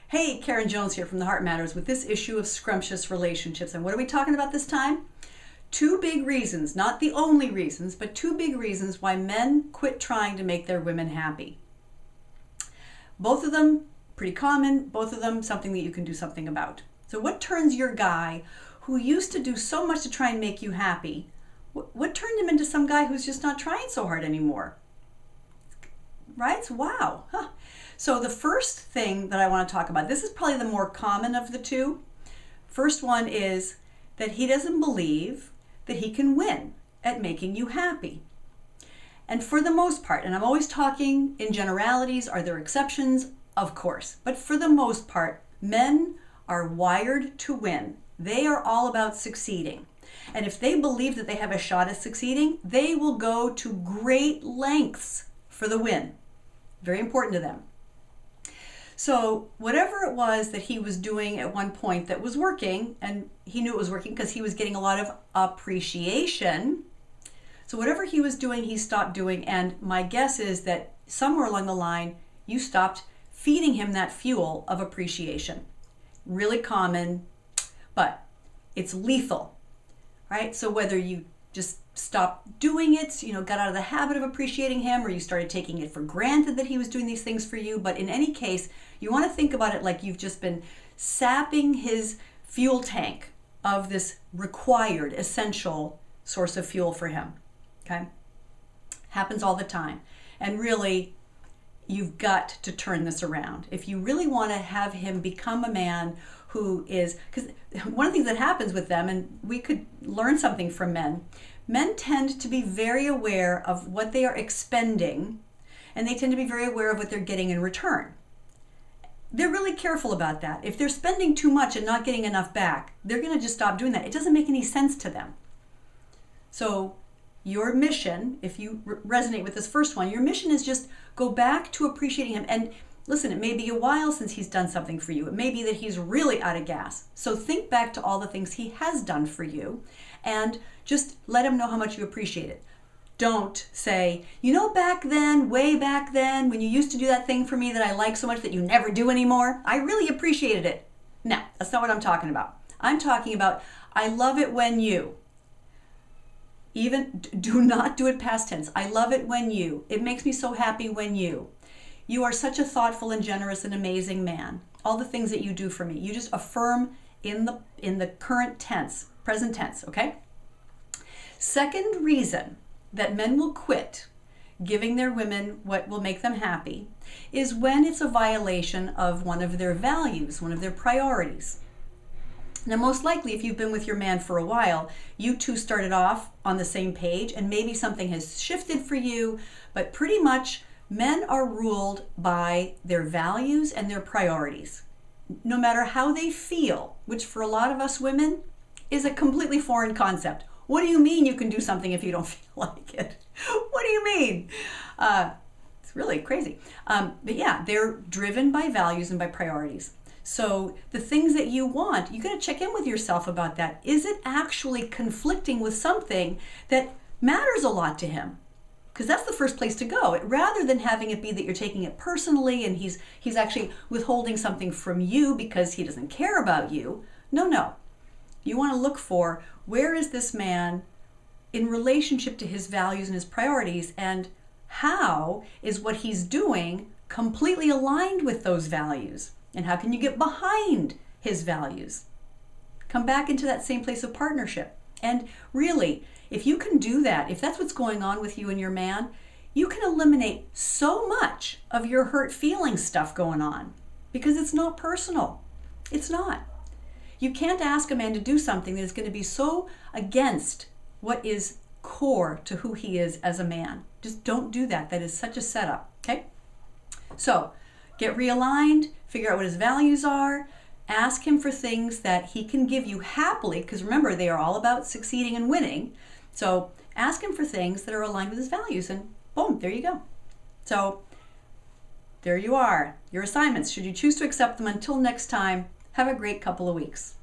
Hey, Karen Jones here from The Heart Matters with this issue of scrumptious relationships. And what are we talking about this time? Two big reasons, not the only reasons, but two big reasons why men quit trying to make their women happy. Both of them pretty common, both of them something that you can do something about. So what turns your guy who used to do so much to try and make you happy, what turned him into some guy who's just not trying so hard anymore? Right? Wow. Huh. So the first thing that I want to talk about, this is probably the more common of the two. First one is that he doesn't believe that he can win at making you happy. And for the most part, and I'm always talking in generalities, are there exceptions? Of course. But for the most part, men are wired to win. They are all about succeeding. And if they believe that they have a shot at succeeding, they will go to great lengths for the win. Very important to them. So whatever it was that he was doing at one point that was working, and he knew it was working because he was getting a lot of appreciation. So whatever he was doing, he stopped doing. And my guess is that somewhere along the line, you stopped feeding him that fuel of appreciation. Really common, but it's lethal, right? So whether you just stopped doing it, got out of the habit of appreciating him, or you started taking it for granted that he was doing these things for you. But in any case, you want to think about it like you've just been sapping his fuel tank of this required, essential source of fuel for him. Okay? Happens all the time. And really, you've got to turn this around. If you really want to have him become a man who is, because one of the things that happens with them, and we could learn something from men, men tend to be very aware of what they are expending, and they tend to be very aware of what they're getting in return. They're really careful about that. If they're spending too much and not getting enough back, they're going to just stop doing that. It doesn't make any sense to them. So your mission, if you resonate with this first one, your mission is just go back to appreciating him. And listen, it may be a while since he's done something for you. It may be that he's really out of gas. So think back to all the things he has done for you and just let him know how much you appreciate it. Don't say, back then, way back then, when you used to do that thing for me that I like so much that you never do anymore, I really appreciated it. No, that's not what I'm talking about. I'm talking about, I love it when you. Even do not do it past tense. I love it when you. It makes me so happy when you. You are such a thoughtful and generous and amazing man. All the things that you do for me. You just affirm in the current tense, present tense, okay? Second reason that men will quit giving their women what will make them happy is when it's a violation of one of their values, one of their priorities. Now, most likely, if you've been with your man for a while, you two started off on the same page, and maybe something has shifted for you, but pretty much men are ruled by their values and their priorities. No matter how they feel, which for a lot of us women is a completely foreign concept. What do you mean you can do something if you don't feel like it? What do you mean? It's really crazy. But yeah, they're driven by values and by priorities. So the things that you want, you got to check in with yourself about that. Is it actually conflicting with something that matters a lot to him? Because that's the first place to go. Rather than having it be that you're taking it personally and he's actually withholding something from you because he doesn't care about you. No. You want to look for, where is this man in relationship to his values and his priorities, and how is what he's doing completely aligned with those values? And how can you get behind his values? Come back into that same place of partnership. And really, if you can do that, if that's what's going on with you and your man, you can eliminate so much of your hurt feelings stuff going on because it's not personal. It's not. You can't ask a man to do something that is going to be so against what is core to who he is as a man. Just don't do that. That is such a setup, okay? So get realigned, figure out what his values are, ask him for things that he can give you happily, because remember, they are all about succeeding and winning. So ask him for things that are aligned with his values, and boom, there you go. So there you are, your assignments. Should you choose to accept them, until next time, have a great couple of weeks.